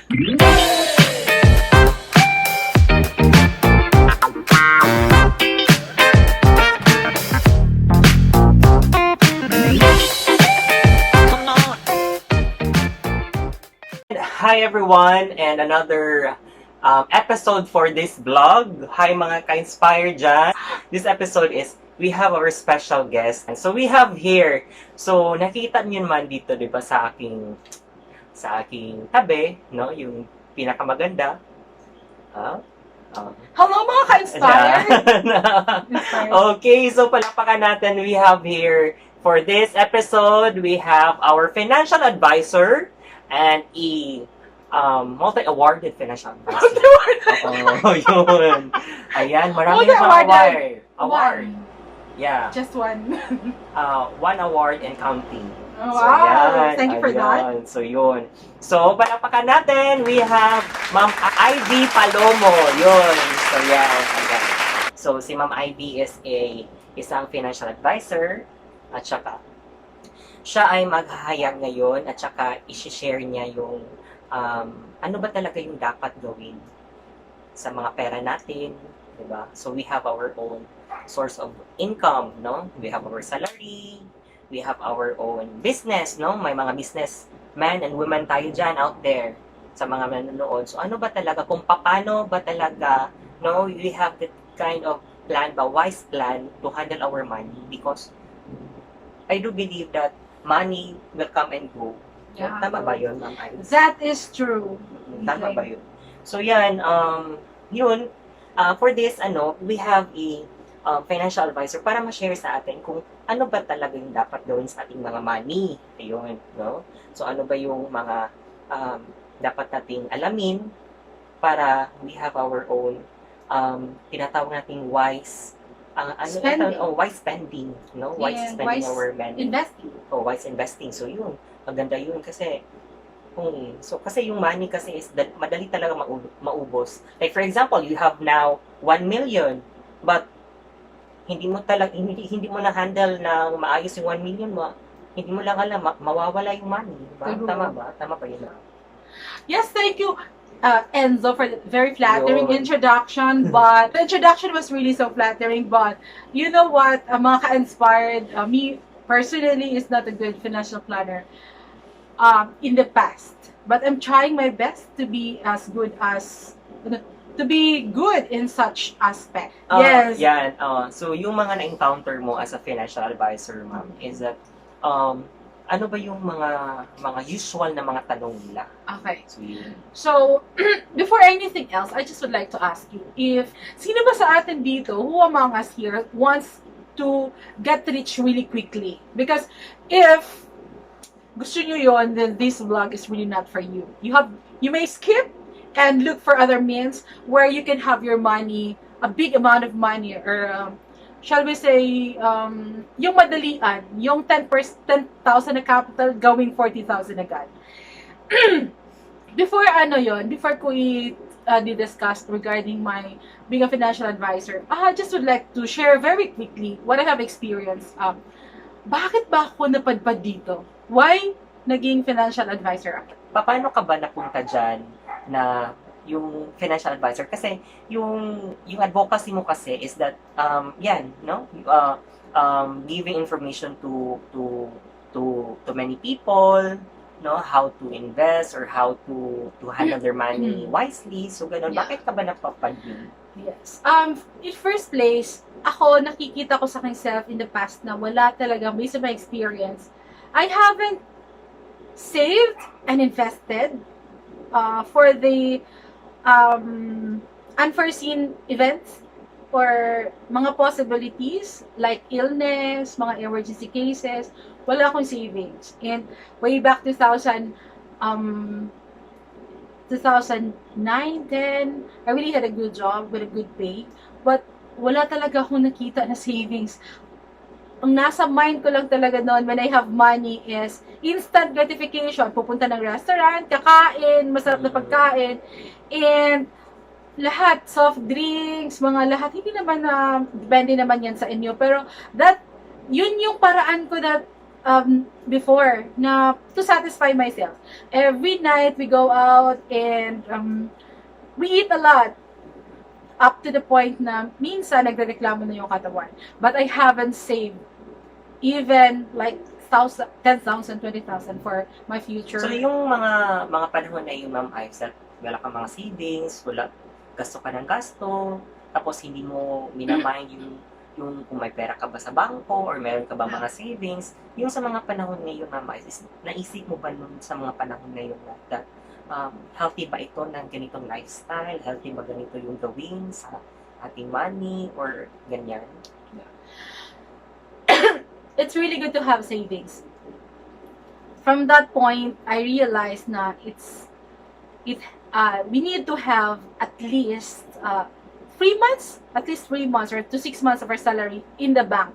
Hi everyone, and another episode for this vlog. Hi mga ka-inspired dyan. This episode is, we have our special guest. And so we have here, so nakita niyo naman dito, di ba, sa aking tabi, no, yung pinakamaganda. Hello mga ka-inspired! Okay, so palakpakan natin, we have here, for this episode, we have our financial advisor, and multi-awarded financial advisor. Oo, yun. Ayan, maraming award. Yeah. Just one. One award and counting. Oh, So, wow! ayan, Thank you for that. So, yun. So, palakpakan natin, we have Ma'am Ivy Palomo. Yun. So, yan. Ayan. So, si Ma'am Ivy is isang financial advisor, at saka siya ay maghahayag ngayon at saka i-share niya yung ano ba talaga yung dapat gawin sa mga pera natin, di ba? So we have our own source of income, no? We have our salary, we have our own business, no? May mga business men and women tayo dyan out there sa mga manonood. So ano ba talaga, kung paano ba talaga, no? We have that kind of plan, wise plan to handle our money, because I do believe that money will come and go. Yeah. Tama ba yun, Ma'am Iris? That is true. Tama ba yun? So yan, for this, we have a financial advisor para ma-share sa atin kung ano ba talaga yung dapat gawin sa ating mga money. Ayun, no? So ano ba yung mga dapat nating alamin para we have our own tinatawag nating wise Spending. Wise spending, no? Wise spending our money. Investing. Wise investing. So yun, maganda yun kasi kasi yung money kasi is madali talaga maubos. Like for example, you have now 1 million, but hindi mo na handle na maayos yung 1 million mo. Hindi mo lang alam, mawawala yung money. Diba? Tama ba? Tama ba yun? Yes, thank you, Enzo, for the very flattering Yun. introduction. But the introduction was really so flattering. But you know what, mga ka-inspired, me personally is not a good financial planner in the past. But I'm trying my best to be good in such aspect. Yes. Yan. So yung mga na-encounter mo as a financial advisor, ma'am, is that ano ba yung mga usual na mga tanong nila? Okay. So, yun. So, before anything else, I just would like to ask you, sino ba sa atin dito, who among us here, wants to get rich really quickly? Because if gusto nyo yun, then this vlog is really not for you. You may skip and look for other means where you can have your money, a big amount of money, or shall we say, yung madalian, yung 10,000 na capital, gawing 40,000 agad. Before ko i-discuss regarding my being a financial advisor, I just would like to share very quickly what I have experienced. Bakit ba ako napadpad dito? Why naging financial advisor ako? Paano ka ba napunta dyan na yung financial advisor? Kasi yung advocacy mo kasi is that giving information to many people, no, how to invest or how to handle their money wisely. So ganun, Yeah. Bakit ka ba napapadpad? Yes. In first place, ako nakikita ko sa myself in the past na wala talaga, based on my experience, I haven't saved and invested for the unforeseen events or mga possibilities like illness, mga emergency cases. Wala akong savings. And way back 2009, 10, I really had a good job with a good pay. But wala talaga akong nakita na savings. Ang nasa mind ko lang talaga noon when I have money is instant gratification. Pupunta ng restaurant, kakain, masarap na pagkain, and lahat, soft drinks, mga lahat, hindi naman na, depende naman yan sa inyo. Pero yun yung paraan ko that before na to satisfy myself. Every night we go out and we eat a lot up to the point na minsan nagrereklamo na yung katawan. But I haven't saved even like 10,000, 20,000 for my future. So yung mga panahon na yun, Ma'am Ives, that wala kang mga savings, wala, gasto ka ng gasto, tapos hindi mo minamind yung kung may pera ka ba sa bangko or meron ka ba mga savings, yung sa mga panahon ngayon, Ma'am Ives, naisip mo ba nun sa mga panahon ngayon that healthy ba ito ng ganitong lifestyle? Healthy ba ganito yung gawin sa ating money or ganyan? It's really good to have savings. From that point, I realized na we need to have at least 3 months, or to 6 months of our salary in the bank.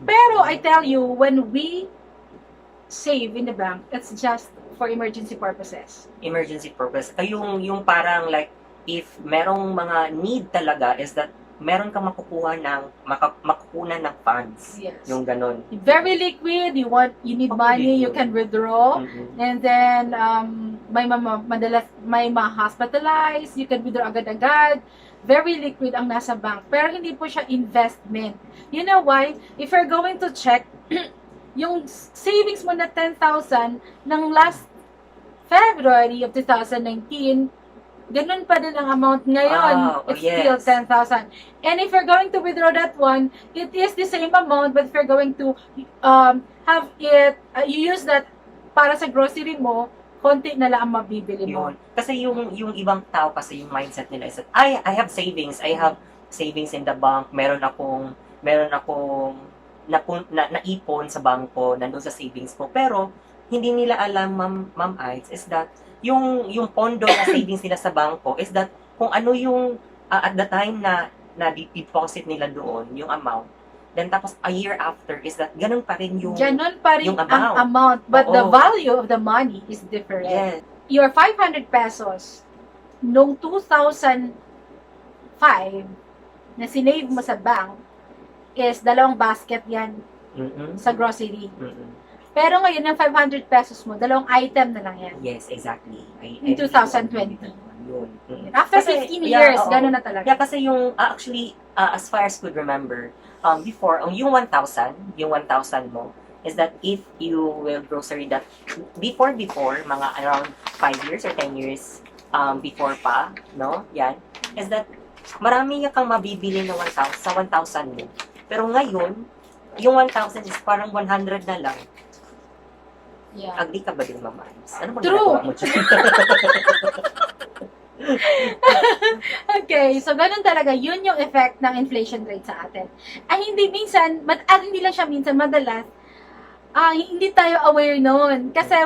Pero I tell you, when we save in the bank, it's just for emergency purposes. Emergency purpose. Yung parang like, if merong mga need talaga is that meron kang makukunan ng funds. Yes. Yung ganun. Very liquid, you need money, you can withdraw. Mm-hmm. And then, may ma-hospitalize, you can withdraw agad-agad. Very liquid ang nasa bank. Pero hindi po siya investment. You know why? If you're going to check, yung savings mo na 10,000 ng last February of 2019, ganun pa din ang amount ngayon. It's still 10,000. And if you're going to withdraw that one, it is the same amount, but if you're going to have it, you use that para sa grocery mo, konti na lang ang mabibili mo. Yun. Kasi yung ibang tao kasi yung mindset nila is that, I have savings. I have savings in the bank. Meron akong naipon sa bangko, nandun sa savings ko. Pero, hindi nila alam, Ma'am Ives, is that, yung pondo na savings nila sa bangko, is that, kung ano yung, at the time na deposit nila doon, yung amount, then tapos, a year after, is that, ganun pa rin yung ang amount. But the value of the money is different. Yes. Your 500 pesos, noong 2005, na sinave mo sa bank, is 2 basket yan sa grocery. Pero ngayon, yung 500 pesos mo, 2 item na lang yan. Yes, exactly. In 2020. Yun. After 15 years, gano'n na talaga. Yeah, kasi yung, actually, as far as could remember, before, yung 1,000 mo, is that if you will grocery that, before, mga around 5 years or 10 years before pa, no? Yan. Is that, marami kang mabibili na 1,000 sa 1,000 mo. Pero ngayon, yung 1,000 is parang 100 na lang. Yeah. Agree ka ba din, Ma'am Ives? Ano bang True. ginagawa mo dyan? Okay, so ganun talaga, yun yung effect ng inflation rate sa atin. Ay hindi minsan, hindi lang siya minsan, madalas, hindi tayo aware noon. Kasi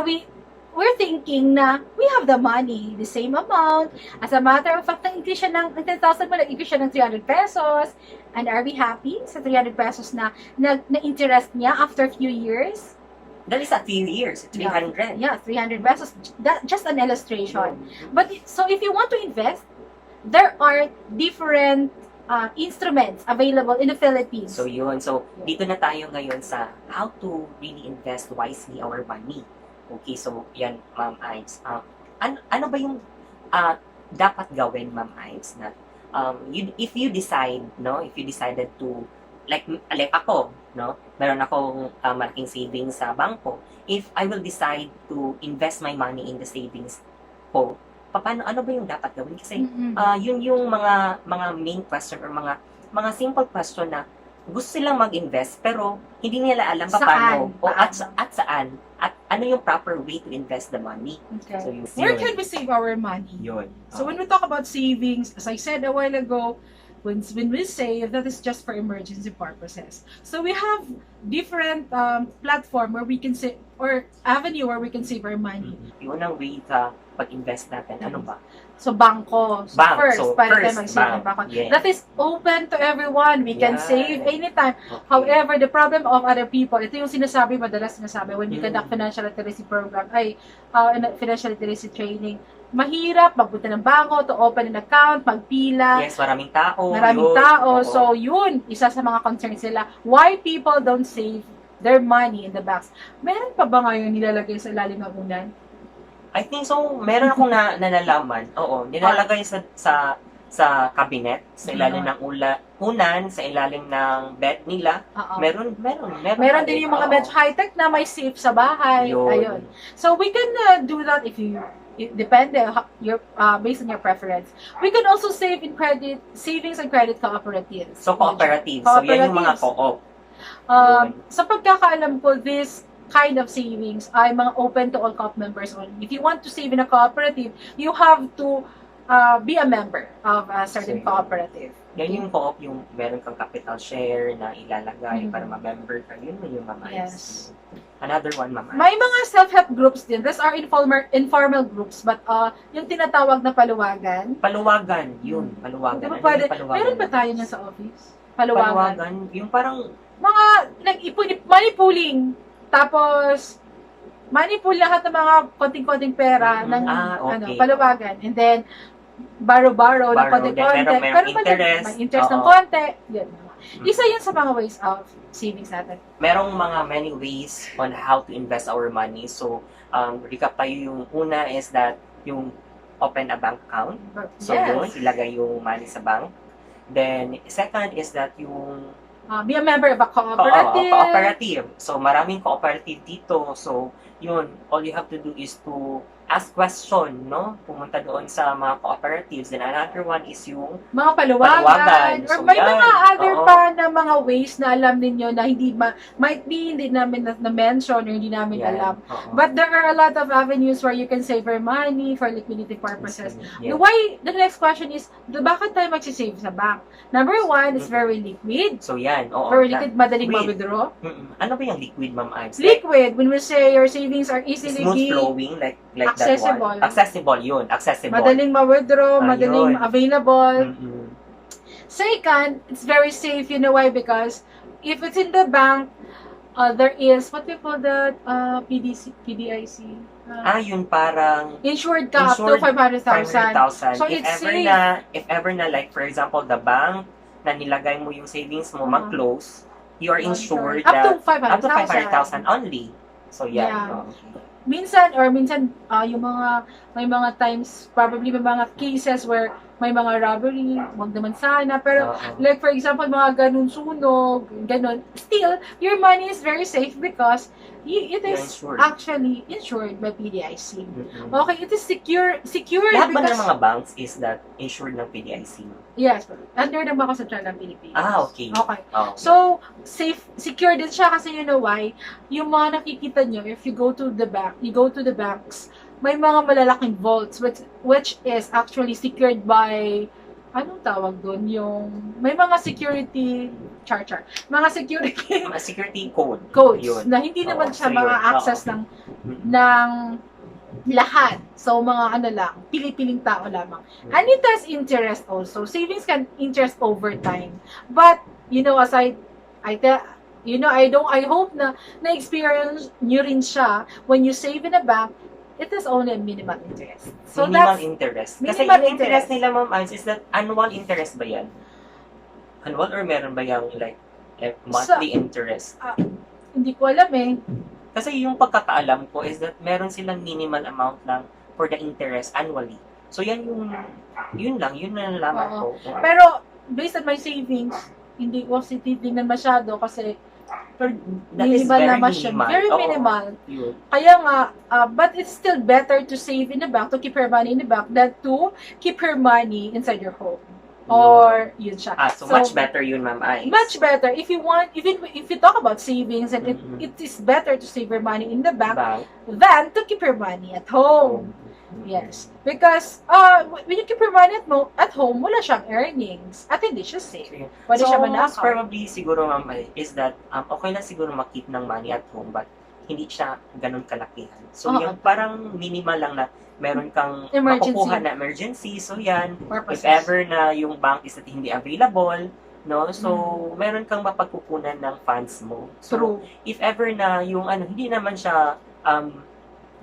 we're thinking na we have the money, the same amount. As a matter of fact, nag-increase siya ng 10,000 mo, nag-increase siya ng 300 pesos. And are we happy sa 300 pesos na interest niya after few years? That is a few years, 300. Yeah, 300 pesos. Just an illustration. But so if you want to invest, there are different instruments available in the Philippines. So yun. So dito na tayo ngayon sa how to really invest wisely our money. Okay, so yan, Ma'am Ives. Ano ba yung dapat gawin, Ma'am Ives, na if you decided to like ako, no? Meron akong malaking savings sa bangko. If I will decide to invest my money in the savings ko, ano ba yung dapat gawin? Kasi yun yung mga main question or mga simple question na gusto silang mag-invest pero hindi nila alam paano o at saan at ano yung proper way to invest the money. Okay. So, where can we save our money? Yun. So when we talk about savings, as I said a while ago, when we save, that is just for emergency purposes. So we have different platform where we can save, or avenue where we can save our money. Yung unang way sa pag-invest natin, ano ba? So bangko. So first, para tayo mag-save ng bangko. Yeah. That is open to everyone. We can save anytime. Okay. However, the problem of other people, ito yung madalas sinasabi when you conduct financial literacy program, financial literacy training, mahirap magpunta ng bangko to open an account, magpila. Yes, maraming tao. So yun, isa sa mga concerns nila. Why people don't save their money in the banks. Meron pa ba ngayon nilalagay sa ilalim ng unan? I think so. Meron akong nalalaman. Oo, nilalagay sa cabinet, sa ilalim ng unan, sa ilalim ng bed nila. Meron Meron din yung mga medyo high-tech na may safe sa bahay. Yun. Ayun. So we can do that if you depende your based on your preference. We can also save in savings and credit cooperatives. So cooperative. So yan yung mga co-op. Sa pagkakaalam ko, this kind of savings ay mga open to all co-op members only. If you want to save in a cooperative, you have to be a member of a certain cooperative. Yan yung co-op, yung meron kang capital share na ilalagay para ma-member ka. Yun yung mamay. Yes. Another one, mamay. May mga self-help groups din. These are informal groups, but yung tinatawag na paluwagan. Paluwagan, yun. Paluwagan. Diba pwede, meron ba tayo niyan sa office? Paluwagan. Yung parang mga money pooling. Tapos money pool lahat ng mga konting-konting pera ng okay. paluwagan. And then borrow ng konti-konti. Pero may interest ng konti. Yun. Isa yun sa mga ways of savings natin. Merong mga many ways on how to invest our money. So, recap tayo, yung una is that yung open a bank account. So, yun, ilagay yung money sa bank. Then, second is that yung be a member of a cooperative. Cooperative. So, maraming cooperative dito. So, yun, all you have to do is to ask question, no? Pumunta doon sa mga cooperatives. Then another one is yung mga paluwagan. Or may mga other pa na mga ways na alam ninyo na might be hindi namin na-mention or hindi namin alam. But there are a lot of avenues where you can save your money for liquidity purposes. Why, the next question is, bakit tayo magsisave sa bank? Number one, is very liquid. So yan, very liquid, madaling ma-withdraw. Ano ba yung liquid, Ma'am Ives? Liquid, when we say your savings are easily smooth flowing, like accessible. That one. Accessible, yun. Accessible. Madaling ma-withdraw, madaling available. Second, it's very safe. You know why? Because if it's in the bank, there is, what we call that, PDIC. Yun parang insured ka up to 500,000. So if it's ever safe. If ever na, like for example, the bank na nilagay mo yung savings mo mag-close, you are insured up to up to 500,000 only. So yeah. Minsan yung may mga times, probably may mga cases where may mga robbery, wag naman sana, pero like for example, mga ganun sunog, ganun, still, your money is very safe because it is actually insured by PDIC. Okay, it is secured lahat ba because ng mga banks is that insured ng PDIC? Yes, under ng Bangko Sentral ng Pilipinas. Okay. So, secure din siya kasi you know why? Yung mga nakikita nyo, if you go to the banks, may mga malalaking vaults which is actually secured by, anong tawag doon? May mga security mga security codes yun. Na hindi naman siya access ng lahat. So, mga pili-piling tao lamang. And it has interest also. Savings can interest over time. But, as I hope na na-experience nyo rin siya when you save in a bank, it is only a minimal interest. So minimal interest. Kasi yung interest nila, Ma'am Ives, is that annual interest ba yan? Annual or meron ba yung monthly interest? Hindi ko alam eh. Kasi yung pagkakaalam ko is that meron silang minimal amount lang for the interest annually. So yun na nalaman ko. Pero based on my savings, hindi ko titignan masyado kasi minimal naman siya. Very minimal. Kaya nga, but it's still better to save in the bank, to keep your money in the bank, than to keep your money inside your home. Or yun siya. So much better yun, Ma'am Ives. Much better. If you want, if you talk about savings, and it is better to save your money in the bank than to keep your money at home. Yes. Because when you keep your money at home, wala siyang earnings. At hindi siya safe. Pwede siya manakaw. Probably siguro, Ma'am, is that okay lang siguro makip ng money at home, but hindi siya ganun kalakihan. So yung parang minimal lang na meron kang makukuha na emergency. So yan, if ever na yung bank is that hindi available, no? So meron kang mapagkukunan ng funds mo. So if ever na yung hindi naman siya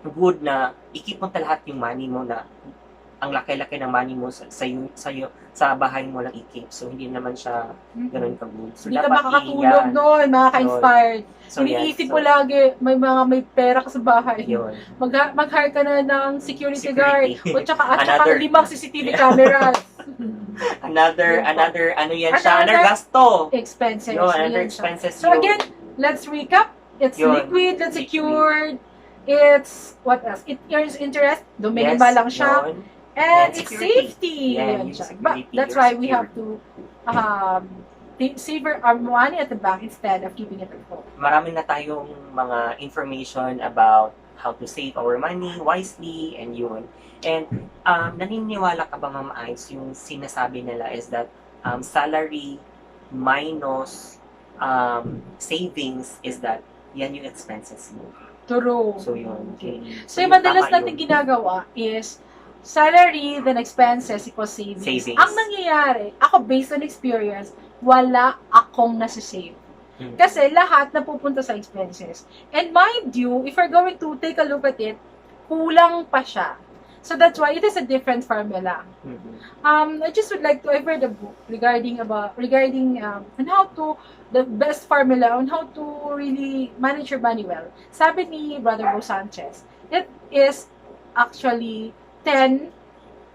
good na ikip mo lahat yung money mo na ang laki-laki ng money mo sa bahay mo lang i-keep. So, hindi naman siya ganun ka-good. So, Hindi ka dapat makakatulog noon, mga ka-inspired. So, Iniisip mo lagi, may pera ka sa bahay. Yun. Mag-hire ka na ng security guard. O tsaka Another- 5 CCTV cameras. Another, ano yan siya? Another Another gasto. Expenses. Yun, another Yan siya. expenses So yun. again, let's recap. It's Yun. liquid, it's secured, it's, what else? It earns interest, minimal lang siya, yun. and And it's security. safety. Yeah, Yan yung siya. security, But that's your why we security. have to save our money at the bank instead of keeping it at home. Marami na tayong mga information about how to save our money wisely and yun. And naniniwala ka ba, Ma'am Ives, yung sinasabi nila is that salary minus savings is that yan yung expenses mo. True. So yun. Okay. So yun, yung madalas tama natin yun. ginagawa is salary then expenses equals savings. Savings. Ang nangyayari, ako based on experience, wala akong nasisave. Hmm. Kasi lahat napupunta sa expenses. And mind you, if you're going to take a look at it, kulang pa siya. So that's why it is a different formula. Mhm. I just would like to, I've read a book regarding on how to, the best formula on how to really manage your money well. Sabi ni Brother Bo Sanchez, it is actually 10,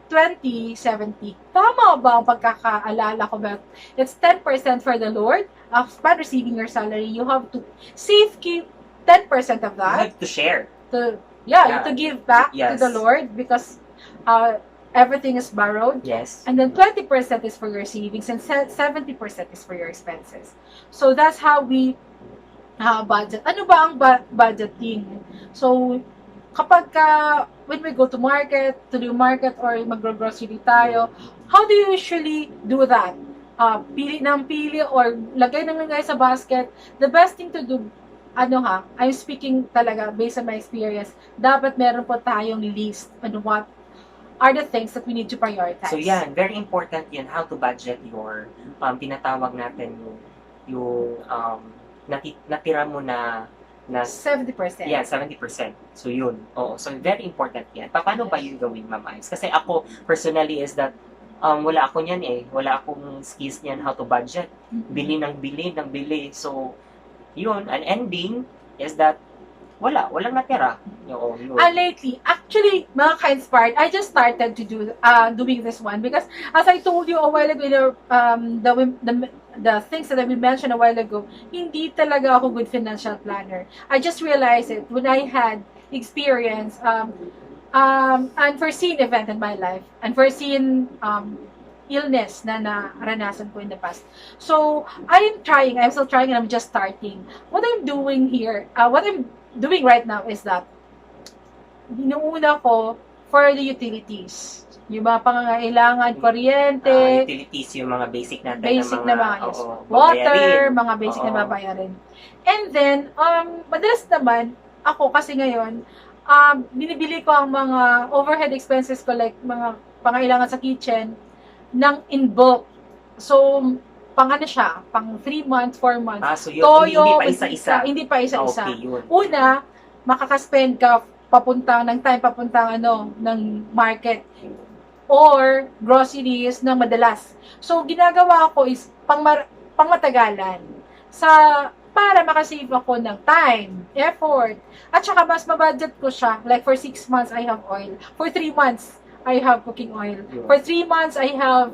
20, 70. Tama ba ang pagkakaalala ko ba? It's 10% for the Lord. Upon receiving your salary, you have to keep 10% of You that. have to share. To give back to Yes. the Lord because everything is borrowed. Yes. And then 20% is for your savings and 70% is for your expenses. So that's how we budget. Ano ba ang budgeting? So kapag when we go to do market or mag-grocery tayo, how do you usually do that? Pili ng pili or lagay sa basket. The best thing to do, I'm speaking talaga based on my experience, dapat meron po tayong list on what are the things that we need to prioritize. So yan, very important yan, how to budget your, tinatawag natin yung natira mo na 70%. Yeah, 70%. So yun. Oo. So very important yan. Paano ba yun gawin, Ma'am Ives? Kasi ako, personally, is that wala ako niyan eh. Wala akong skills niyan how to budget. Bili ng bili. So, yun. An ending is that walang natira. Oo, yun. Lately, actually, mga ka-inspired, I just started to do doing this one because as I told you a while ago, the things that I mentioned a while ago, hindi talaga ako good financial planner. I just realized it when I had experience unforeseen event in my life, unforeseen illness na naranasan ko in the past. So, I'm still trying, and I'm just starting. What I'm doing here, what I'm doing right now is that binuuna ko for the utilities. Yung mga pangangailangan, kuryente, Utilities, yung mga basic natin basic na mga yes, oo, water, babayarin. mga basic na Oo. babayarin. And then, madalas naman, ako kasi ngayon, binibili ko ang mga overhead expenses ko, like mga pangailangan sa kitchen, ng in bulk. So, pang 3 months, 4 months. So yun, Toyo, hindi pa isa-isa. Hindi pa isa-isa. Okay, yun. Una, makakaspend ka papuntang ng market or groceries na madalas. So, ginagawa ko is pangmatagalan para makasave ako ng time, effort, at saka mas mabudget ko siya. Like for 6 months, I have oil. For 3 months, I have cooking oil. For 3 months, I have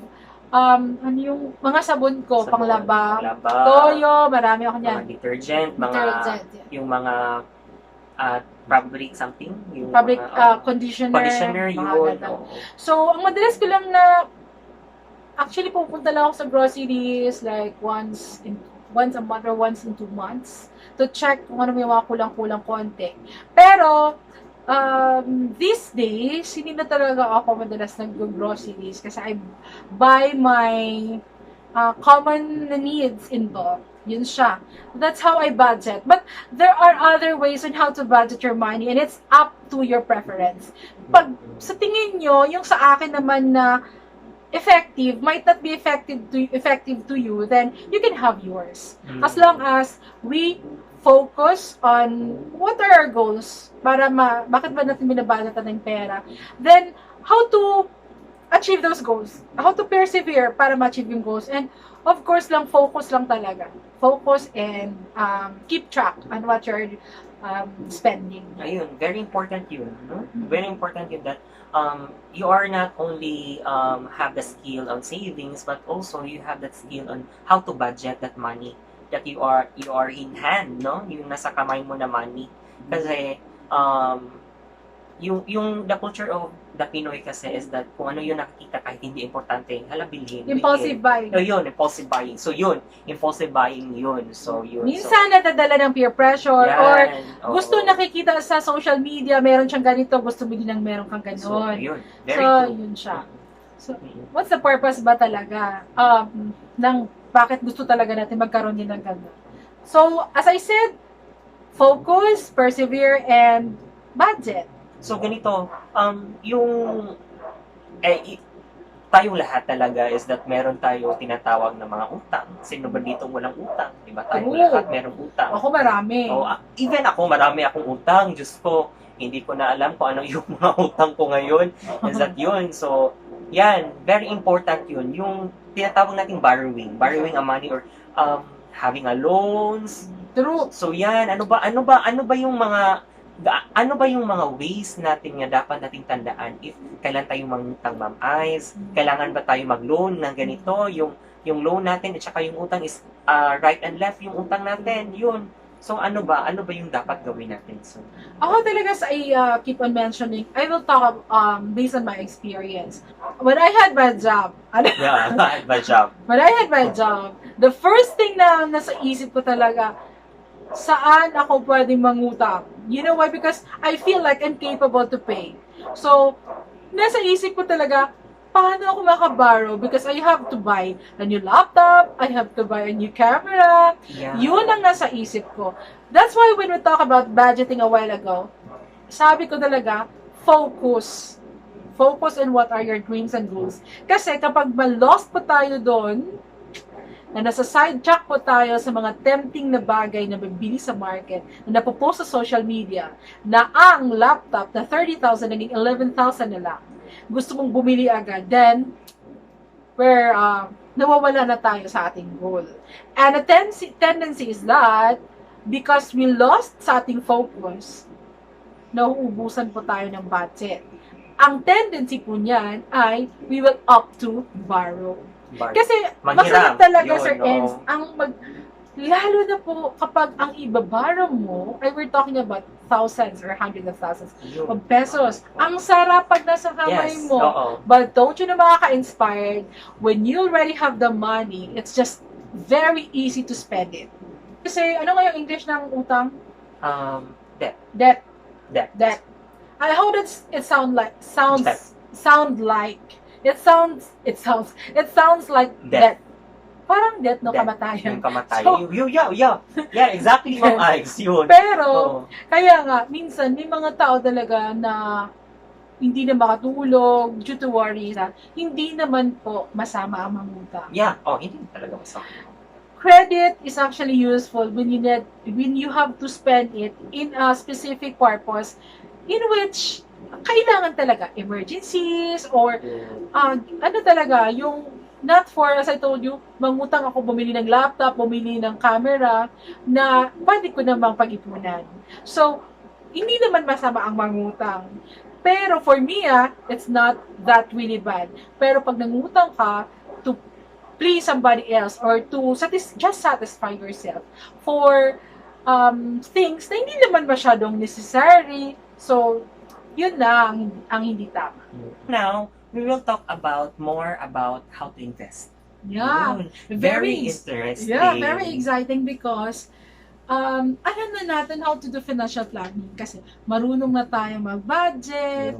yung mga sabon ko, panglaba, toyo, marami ako niyan. Mga detergent, Yeah. yung mga fabric something, yung Fabric mga, conditioner, yun. mga ganun. So, ang madalas ko lang na actually pupunta lang ako sa groceries like once a month or once in 2 months to check kung ano may mga kulang-kulang konti. Pero these days, hindi na talaga ako madalas nag-groceries kasi I buy my common needs in bulk. Yun siya. That's how I budget. But there are other ways on how to budget your money and it's up to your preference. Pag sa tingin nyo, yung sa akin naman na effective, might not be effective to you, then you can have yours. As long as we focus on what are our goals para bakit ba natin binabudgetan ng pera, then how to achieve those goals. How to persevere para ma-achieve yung goals. And of course lang, focus lang talaga. Focus and keep track on what you're spending. Ayun, very important yun. No? Very important yun that you are not only have the skill on savings, but also you have that skill on how to budget that money that you are in hand, no? Yung nasa kamay mo na money. Kasi yung the culture of the Pinoy kasi is that kung ano yung nakikita kahit hindi importante, hala bilhin. Impulsive buying. So yun, impulsive buying. So yun, impulsive buying yun. So yun. Minsan nadadala ng peer pressure Yan, or oo. gusto nakikita sa social media, meron siyang ganito, gusto mo din ng meron kang ganon. So yun, very So, true. yun siya. So, what's the purpose ba talaga ng bakit gusto talaga natin magkaroon din ng gano'n? So, as I said, focus, persevere, and budget. So ganito, yung tayong lahat talaga is that meron tayo tinatawag na mga utang. Sino ba dito walang utang? Diba? Tayong Oo. lahat merong utang. Ako marami. So, even ako, marami akong utang. Diyos ko, hindi ko na alam kung ano yung mga utang ko ngayon. Is that yun? So, yan, very important yun. Yung tinatawag nating borrowing a money or having a loans. True. So yan, ano ba yung mga ways natin nga dapat nating tandaan if kailan tayo mangutang, Ma'am Ice? Kailangan ba tayo mag-loan ng ganito? Yung loan natin at saka yung utang is right and left yung utang natin. Yun. So ano ba yung dapat gawin natin? So Ako talaga I keep on mentioning, I will talk based on my experience. When I had my job, yeah, bad job. when I had my job, the first thing na nasa isip ko talaga, saan ako pwedeng mangutang? You know why? Because I feel like I'm capable to pay. So, nasa isip ko talaga, paano ako makaborrow? Because I have to buy a new laptop, I have to buy a new camera. Yeah. Yun ang nasa isip ko. That's why when we talk about budgeting a while ago, sabi ko talaga, focus. Focus on what are your dreams and goals. Kasi kapag ma-lost po tayo doon, na nasa sidetrack po tayo sa mga tempting na bagay na bibili sa market, na napopost sa social media, na ang laptop na 30,000 naging 11,000 na lang. Gusto mong bumili agad, then, nawawala na tayo sa ating goal. And the tendency is that, because we lost sa ating focus, nauubusan po tayo ng budget. Ang tendency po niyan ay, we will opt to borrow. Kasi masarap talaga, yun, Sir Enz, lalo na po kapag ang ibabara mo, we're talking about thousands or hundreds of thousands of pesos. Ang sarap pag nasa kamay mo. Oo. But don't you know, mga ka-inspired, when you already have the money, it's just very easy to spend it. Kasi ano nga yung English ng utang? Debt. Debt. How does it sound like? It sounds like death. Parang death, no? Kamatayan. Yung kamatayan. So, Yeah, exactly, Ma'am Ice. Yun. Pero, kaya nga, minsan, may mga tao talaga na hindi na makatulog due to worries. Hindi naman po masama ang mangutang. Yeah, hindi talaga masama. Credit is actually useful when you have to spend it in a specific purpose in which kailangan talaga emergencies or talaga yung not for, as I told you, mangutang ako, bumili ng laptop, bumili ng camera na pwede ko namang pag-ipunan. So, hindi naman masama ang mangutang. Pero for me, it's not that really bad. Pero pag nangutang ka to please somebody else or to just satisfy yourself for things na hindi naman masyadong necessary, so, yun na ang hindi tama. Now, we will talk more about how to invest. Yeah. Yun. Very interesting. Yeah, very exciting because alam na natin how to do financial planning kasi marunong na tayo mag-budget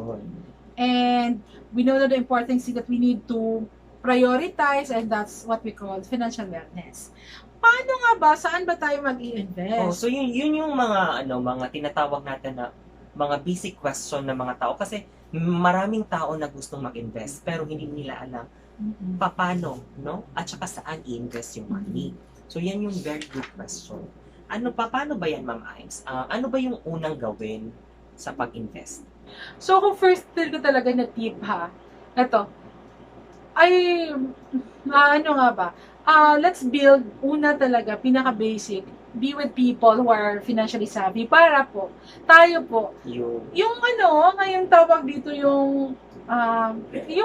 and we know that the important thing that we need to prioritize and that's what we call financial wellness. Paano nga ba? Saan ba tayo mag-i-invest? So yun yung mga tinatawag natin na mga basic question ng mga tao kasi maraming tao na gustong mag-invest pero hindi nila alam paano, no? At saka saan i-invest yung money. So yan yung very good question. Paano ba yan, Ma'am Imes? Ano ba yung unang gawin sa pag-invest? So kung first ko talaga na tip ito, ano nga ba? Let's build, una talaga, pinaka-basic, be with people who are financially savvy para po, tayo po, yung ngayong tawag dito yung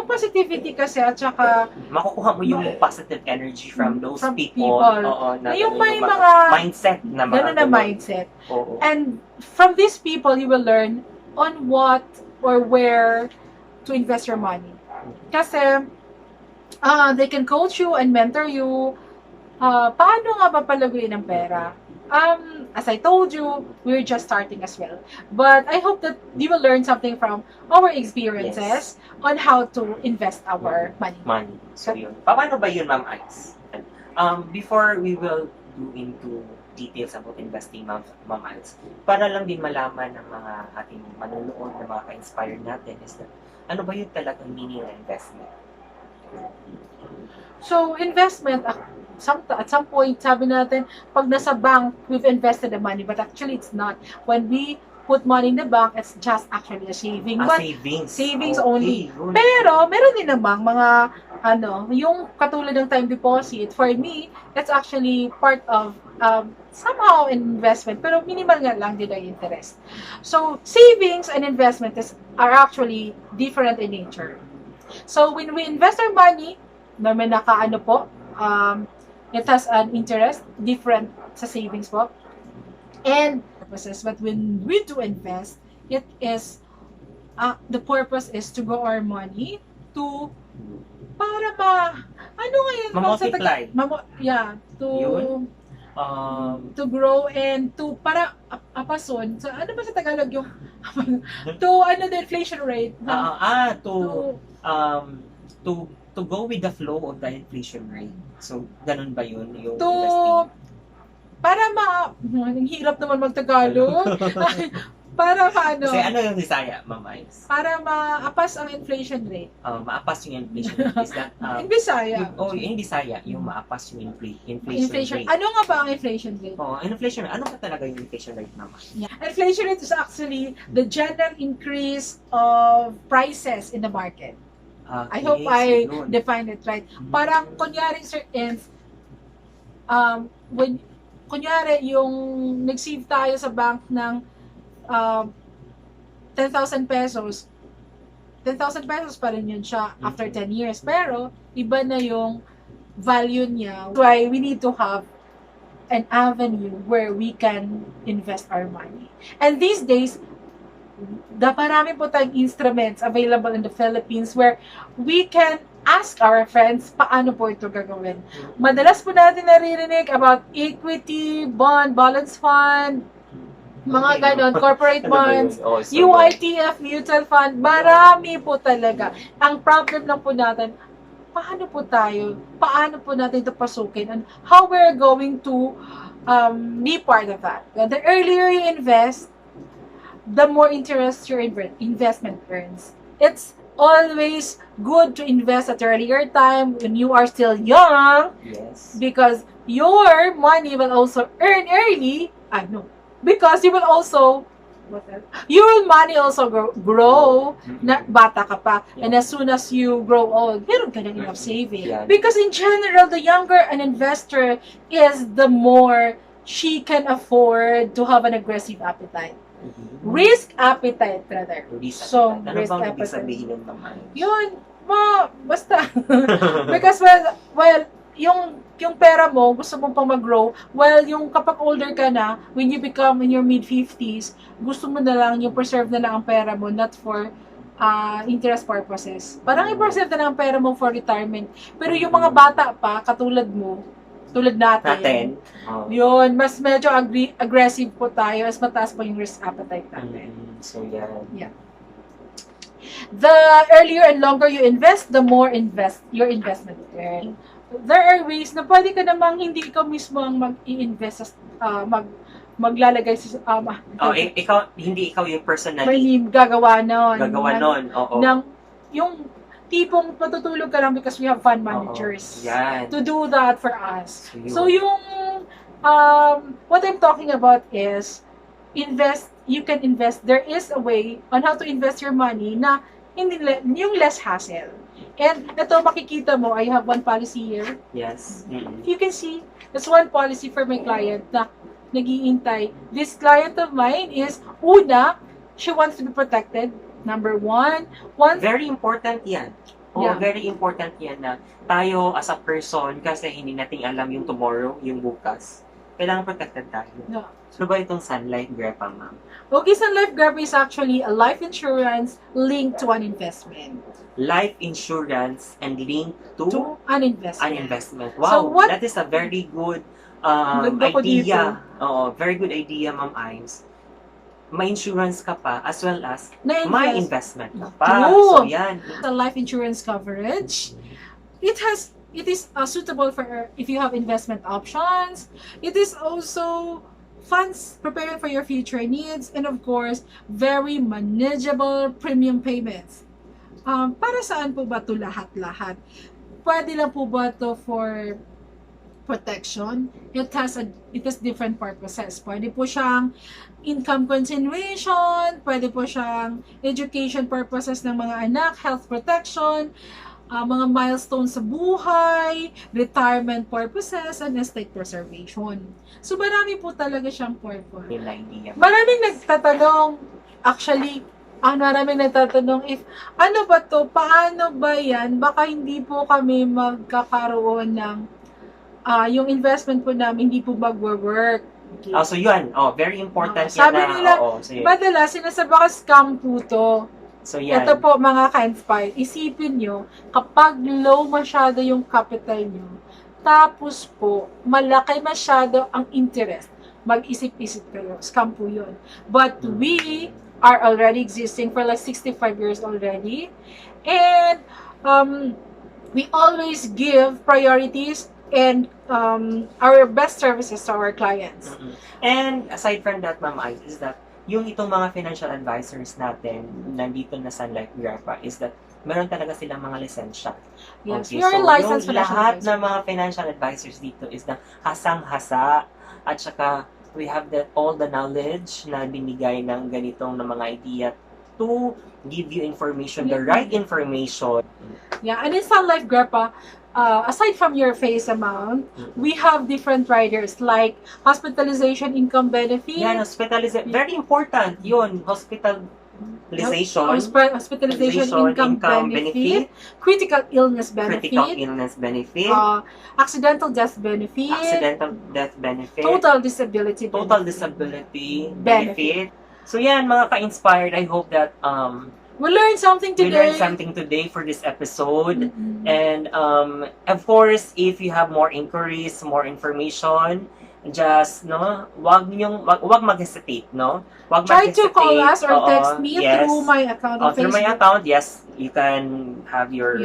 positivity kasi at saka makukuha mo yung positive energy from those from people. Oo, na yung ganun may yung mga mindset na mga ganun na ganun. mindset. Oo. And from these people, you will learn on what or where to invest your money. Kasi, they can coach you and mentor you. Paano nga ba palaguin ang pera? As I told you, we're just starting as well. But I hope that you will learn something from our experiences on how to invest our money. So yun. Paano ba yun, Ma'am Ice? Before we will do into details about investing, Ma'am Ice, para lang din malaman ng mga ating manunood, ng mga ka-inspired natin, is that ano ba yun talagang meaning ng investment? So, investment, at some point, sabi natin, pag nasa bank, we've invested the money, but actually it's not. When we put money in the bank, it's just actually a saving. But savings Okay, only. yun. Pero, meron din namang mga, yung katulad ng time deposit, for me, it's actually part of, somehow investment, pero minimal nga lang din ang interest. So, savings and investment are actually different in nature. So, when we invest our money, na may it has an interest, different sa savings po. And, but when we do invest, it is, the purpose is to grow our money para Ma-multiply. To grow and para apason. So, ano ba sa Tagalog yung, the inflation rate? To go with the flow of the inflation rate. So, ganun ba yun? Yung investing? Ang hirap naman mag-Tagalog. Para Kasi ano yung Bisaya, Ma'am Ice? Para maapas ang inflation rate. Maapas yung inflation rate. Is that, in Bisaya. Yung Bisaya, yung maapas yung inflation rate. Ano nga ba ang inflation rate? Inflation rate. Ano ba talaga yung inflation rate naman? Yeah. Inflation rate is actually the general increase of prices in the market. I hope I defined it right. Parang, kunyari, Sir Enz, kunyari, yung nag-save tayo sa bank ng 10,000 pesos, 10,000 pesos pa rin yun siya after 10 years. Pero, iba na yung value niya. That's why we need to have an avenue where we can invest our money. And these days, marami po tayong instruments available in the Philippines where we can ask our friends paano po ito gagawin. Madalas po natin naririnig about equity, bond, balance fund, mga ganon, corporate bonds, UITF, mutual fund, marami po talaga. Ang problem lang po natin, paano po natin ito pasukin and how we're going to be part of that. The earlier you invest, the more interest your investment earns. It's always good to invest at earlier time when you are still young. Yes. Because your money will also earn early. Because you will also, your money also grow na bata ka pa. And as soon as you grow old, meron ka na enough saving. Yeah. Because in general, the younger an investor is, the more she can afford to have an aggressive appetite. Risk appetite, brother. So, ano bang ibig sabihin ng naman? Yun, basta. Because, well, yung pera mo, gusto mong pang mag-grow, yung kapag older ka na, when you become in your mid-50s, gusto mo na lang, yung preserve na lang ang pera mo, not for interest purposes. Parang i-preserve na lang ang pera mo for retirement. Pero yung mga bata pa, katulad mo, tulad natin. Yun, mas medyo aggressive po tayo, mas mataas po yung risk appetite natin. So, yeah. The earlier and longer you invest, the more your investment earn. There are ways na pwede ka namang hindi ikaw mismo ang mag-i-invest, maglalagay sa, hindi ikaw yung personally. Gagawa nun. Oo. Yung tipong matutulog ka lang because we have fund managers to do that for us. So yung what I'm talking about is you can invest. There is a way on how to invest your money na hindi yung less hassle. And ito makikita mo, I have one policy here. Yes. Mm-mm. You can see, that's one policy for my client na nag-iintay. This client of mine is, una, she wants to be protected. Number one, Very important yan. Oo, Yeah. very important yan na tayo as a person, kasi hindi natin alam yung tomorrow, yung bukas. Kailangan protected tayo. Yeah. So ba itong sunlight grappa, ma'am? Okay, Sun Life Grab is actually a life insurance linked to an investment. Life insurance and link to An investment. an investment. So Wow, what- that is a very good Ganda ko idea. Oo, very good idea, Ma'am Imes. May insurance ka pa as well as may investment ka pa. True. So yan. The life insurance coverage, it is suitable for if you have investment options. It is also funds preparing for your future needs, and of course, very manageable premium payments. Para saan po ba ito lahat-lahat? Pwede lang po ba ito for protection? It has different purposes. Pwede po siyang income continuation, pwede po siyang education purposes ng mga anak, health protection, mga milestones sa buhay, retirement purposes, and estate preservation. So, marami po talaga siyang purpose. Nila idea. Maraming nagtatanong, actually, maraming nagtatanong if, ano ba to, paano ba yan, baka hindi po kami magkakaroon ng, yung investment po namin, hindi po mag-work. Okay. So yun. Very important yan Sabi na. nila, So, yun. madalas, sinasabaka scam po to. So yan. Ito po mga ka-inspired, isipin nyo, kapag low masyado yung capital nyo, tapos po, malaki masyado ang interest, mag-isip-isip kayo, scam po yun. But we are already existing for like 65 years already, and we always give priorities and our best services to our clients. Mm-mm. And aside from that, Ma'am Ice, is that yung itong mga financial advisors natin nandito na sa Life Grappa is that meron talaga silang mga lisensya. Yes, Okay, we are so licensed yung financial lahat advisors. ng mga financial advisors dito is na hasang-hasa at saka we have all the knowledge na binigay ng ganitong na mga idea to give you information, the right information. Yeah, and in Sun Life Grappa, aside from your face amount, we have different riders like hospitalization income benefit. Yan, hospitalization. Very important yun. Hospitalization income benefit, critical illness benefit, critical illness benefit, accidental death benefit, accidental death benefit, total disability benefit. So yan, mga ka-inspired, I hope that we learned something we today. learned something today for this episode. And of course, if you have more inquiries, more information, just wag mag-hesitate, no? Wag Try to mag-hesitate. call us or text me yes. through my account on Through my Facebook. account, yes, you can have your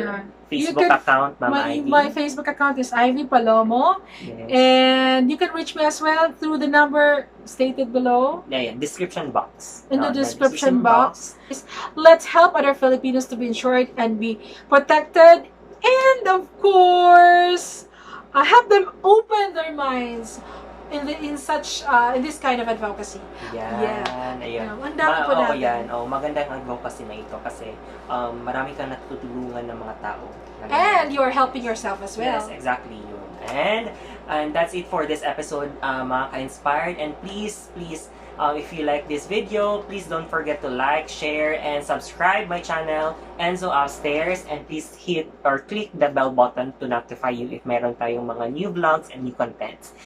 Facebook account, Ma'am Ivy. My Facebook account is Ivy Palomo, Yes. and you can reach me as well through the number stated below. Yeah, description box. In the The description box. Let's help other Filipinos to be insured and be protected, and of course, help them open their minds in this kind of advocacy. Yan, ayun. Ang dami po natin. Yan. Maganda ang advocacy na ito kasi marami kang natutulungan ng mga tao. And you're helping yourself as well. Yes, exactly yun. And that's it for this episode, mga ka-inspired. And please, if you like this video, please don't forget to like, share, and subscribe my channel, Enzo Upstairs. And please hit or click the bell button to notify you if meron tayong mga new vlogs and new contents.